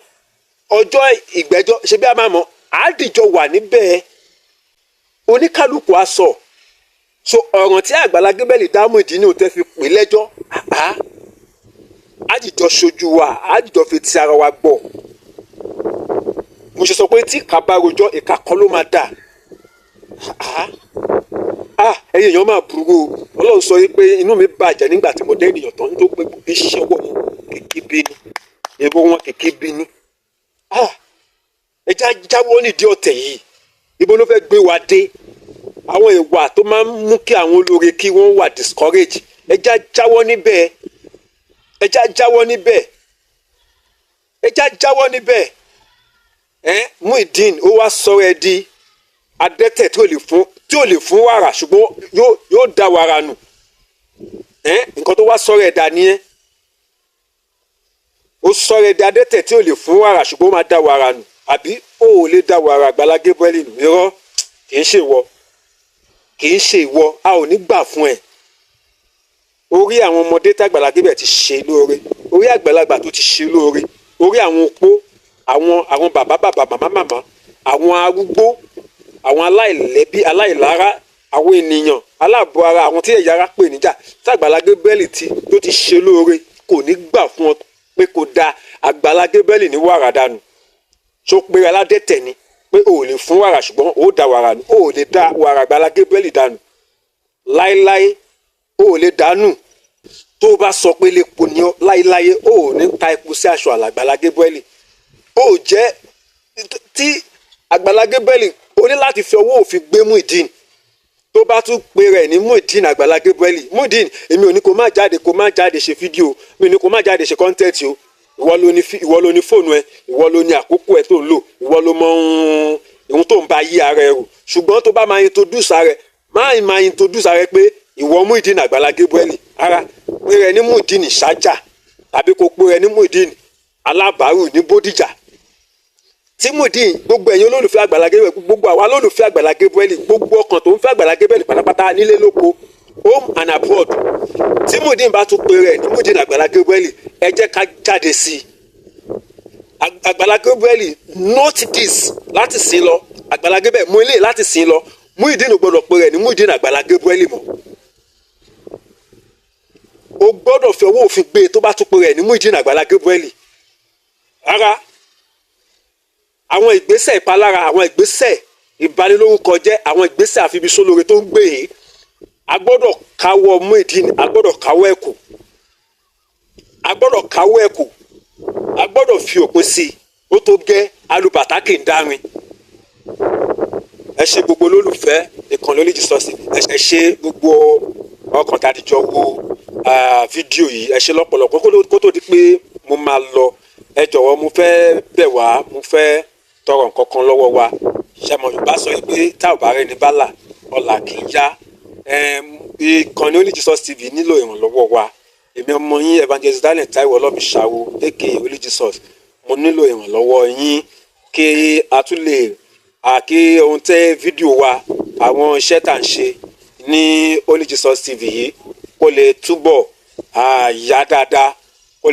ọjọ́ ìgbẹ́jọ́ ṣebí a máa mọ̀ àádìjọ wà níbẹ̀ oníkálukú á sọ so ọ̀ràn tí Àgbàlá Gabriel dá Muyideen ò tẹ́ fi pè lẹ́jọ́ àdìjọ ṣojú wa àdìjọ fi ti ara wa gbọ́ mo ṣe sọ pé tí kàbá rojọ́ ìka kan ló máa dà ẹ̀yin èèyàn máa burú o Ọlọ́run sọ pé inú mi bàjẹ́ nígbà tí mo dé ènìyàn tán tó pé iṣẹ́ ọwọ́ wọn kìkì bí ni èrò wọn kìkì bí ni ẹja jáwọ́ nídìí ọ̀tẹ̀ yìí ibo ló fẹ́ gbé wa dé àwọn ìwà tó máa ń mú kí àwọn olóore kí wọ́n wà discourage ẹja jáwọ́ níbẹ̀ Muyideen ó wá sọ̀rọ̀ ẹ di adẹ́tẹ̀ tí ò lè fún wàrà ṣùgbọ́n yóò dá wàrà nù nǹkan tó wá sọ̀rọ̀ ẹ dà nìyẹn ó sọ̀rọ̀ ẹ di adẹ́tẹ̀ tí ò lè fún wàrà ṣùgbọ́n ó máa dá wàrà nù àbí ó ò lè dá wàrà Àgbàlá Gabriel nù irọ́ kì í ṣe ìwọ a ò ní gbà fún ẹ. Orí àwọn ọmọdé t'Àgbàlá Gabriel ti ṣe lóore, orí àgbàlagbà tó ti ṣe lóore, orí àwọn opó, àwọn bàbá màmá, àwọn arúgbó, àwọn aláìlẹ́bí aláìlára, àwọn ènìyàn aláàbọ̀ ara, àwọn tí ẹ̀yà ara pè níjà t'Àgbàlá Gabriel tó ti ṣe lóore kò ní gbà fún ọ pé kò da Àgbàlá Gabriel ní wàrà dànù. So pé aládẹ́tẹ̀ ni pé o ò lè fún wàrà ṣùgbọ́n o ò da wàrà nù, o ò lè da wàrà Àgbàlá Gabriel dànù láéláé, o ò lè dànù. Tó o bá sọ pé lépo ni ọ láéláé o ò ní ta epo sí aṣọ Àgbàlá Gabriel. O ò jẹ́ tí Àgbàlá Gabriel o ní láti fi ọwọ́ òfin gbé Muyideen. Tó bá tún pe rẹ̀ ní Muyideen Àgbàlá Gabriel, Muyideen èmi ò ní kó má jáde ṣe fídíò, mi ò ní kó má jáde ṣe kọ́ńtẹ́ǹtì o. Ìwọ ló ní fóònù ẹ, ìwọ ló ní àkókò ẹ tó ń lò, ìwọ ló mọ ohun tó ń bá yí ara ẹ rò. Ṣùgbọ́n tó bá máa introduce ara ẹ, máa introduce ara ẹ pé ìwọ Muyideen Àgbàlá Gabriel. Ara pé rẹ ní Muyideen Ṣájà tàbí kó pé rẹ ní Muyideen Alábàárù ní Bódìjà. Tí Muyideen gbogbo ẹ̀yin olólùfẹ́ Àgbàlá Gabriel, gbogbo àwa olólùfẹ́ Àgbàlá Gabriel, gbogbo ọkàn tó ń fẹ́ Àgbàlá Gabriel pátápátá nílé lóko, home and abroad, tí Muyideen bá tún pé rẹ̀ ní Muyideen Àgbàlá Gabriel, ẹ jẹ́ ká jáde sí i. Àgbàlá Gabriel note this láti sìn lọ, Àgbàlá Gabriel mú ilé láti sìn lọ, Muyideen ò gbọdọ̀ pé rẹ̀ ní Muyideen Àgbàlá Gabriel mọ́. O gbọdọ̀ fi ọwọ́ òfin gbé tó bá tún pé rẹ̀ ní Muyideen Àgbàlá Gabriel. Rárá, àwọn ìgbésẹ̀ ìpalára, àwọn ìgbésẹ̀ ìbanilórúkọ jẹ́, àwọn ìgbésẹ̀ àfibisólóore tó ń gbé yìí, a gbọ́dọ̀ káwọ́ Muyideen, a gbọ́dọ̀ káwọ́ ẹ̀kú, a gbọ́dọ̀ fi òpin sí i. Ó tó gẹ́ alùbàtà kì í dárin. Ẹ ṣe gbogbo olólùfẹ́ ìkànnì Only Jesus TV, ẹ ṣe gbogbo ọkàn tá a ti jọ wo fídíò yìí, ẹ ṣe lọ́pọ̀lọpọ̀. Kó tó di pé mo máa lọ, ẹ jọ̀wọ́ mo fẹ́ bẹ̀ wá, mo fẹ́ tọrọ nǹkan kan lọ́wọ́ wa. Ṣàmọ̀ Yorùbá sọ pé tá ò bá rẹ̀ ní bálà ọ̀là kì í yá. Ìkànnì Only Jesus TV nílò ìrànlọ́wọ́ wa. Èmi ọmọ yín Evangelist Daniel Taiwo Ọlọ́bìṣàwò aka Only Jesus, mo nílò ìrànlọ́wọ́ yín kí a tún lè kí ohun tẹ́ fídíò wa, àwọn iṣẹ́ tá à ń ṣe ní Only Jesus TV yìí kó lè túbọ̀ yá dáadáa, kó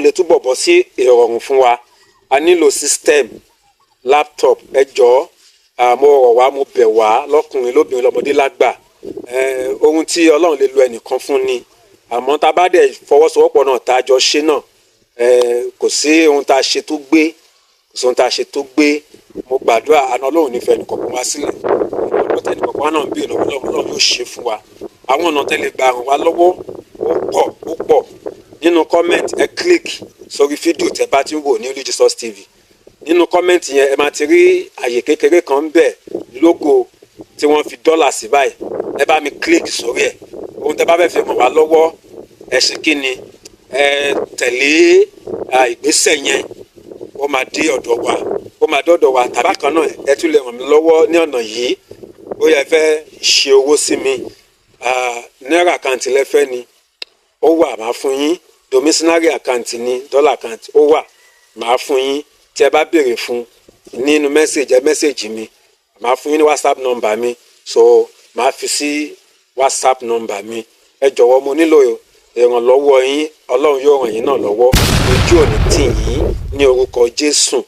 lè túbọ̀ bọ́ sí ìrọ̀rùn fún wa. A nílò system, laptop, ẹ jọ̀ọ́, mo rọ̀ wá, mo bẹ̀ wá lọ́kùnrin lóbìnrin lọ́mọdé lágbà. Ohun tí Ọlọ́run lè lo ẹnìkan fún ni, àmọ́ tá a bá dẹ̀ fọwọ́sowọ́pọ̀ náà tá a jọ ṣe náà, kò sí ohun tá a ṣe tó gbé, mo gbàdúrà àná Ọlọ́run nífẹ̀ẹ́ ẹnìkọ̀ọ̀kan wá sílẹ̀. Ọlọ́run tẹ́ ẹnìkọ̀ọ̀kan náà ń bí ìlọ́wọ́ Ọlọ́run yóò ṣe fún wa. Àwọn ọ̀nà tẹ́lẹ̀ gbà ràn wá lọ́wọ́ ó pọ̀. Nínú comment ẹ click sórí fídíò tẹ́ bá ti ń wò ní Only Jesus TV. Nínú comment yẹn ẹ máa ti rí àyè kékeré kan ń bẹ, logo tí wọ́n fi dọ́là sí báyìí. Ẹ bá mi click sórí ẹ̀. Ohun tẹ́ bá fẹ́ fi ràn wá lọ́wọ́, ẹ ṣe kí ni, ẹ tẹ̀lé ìgbésẹ̀ yẹn, ó máa dé ọ̀dọ̀ wa. Tàbí kan náà ẹ tún lè ràn mí lọ́wọ́ ní ọ̀nà yìí. Bóyá ẹ fẹ́ ṣe owó sí mi, náírà àkáǹtì lẹ́fẹ́ ni, ó wà, máa fún yín. Domestic account ni, dollar account ó wà, máa fún yín. Tí ẹ bá béèrè fún nínú mẹ́sẹ̀jì mi, máa fún yín ní WhatsApp number mi, so máa fi sí WhatsApp number mi. Ẹ jọ̀wọ́, mo nílò ìrànlọ́wọ́ yín. Ọlọ́run yóò ràn yín náà lọ́wọ́. Ojú ò ní tì yín ní orúkọ Jésù.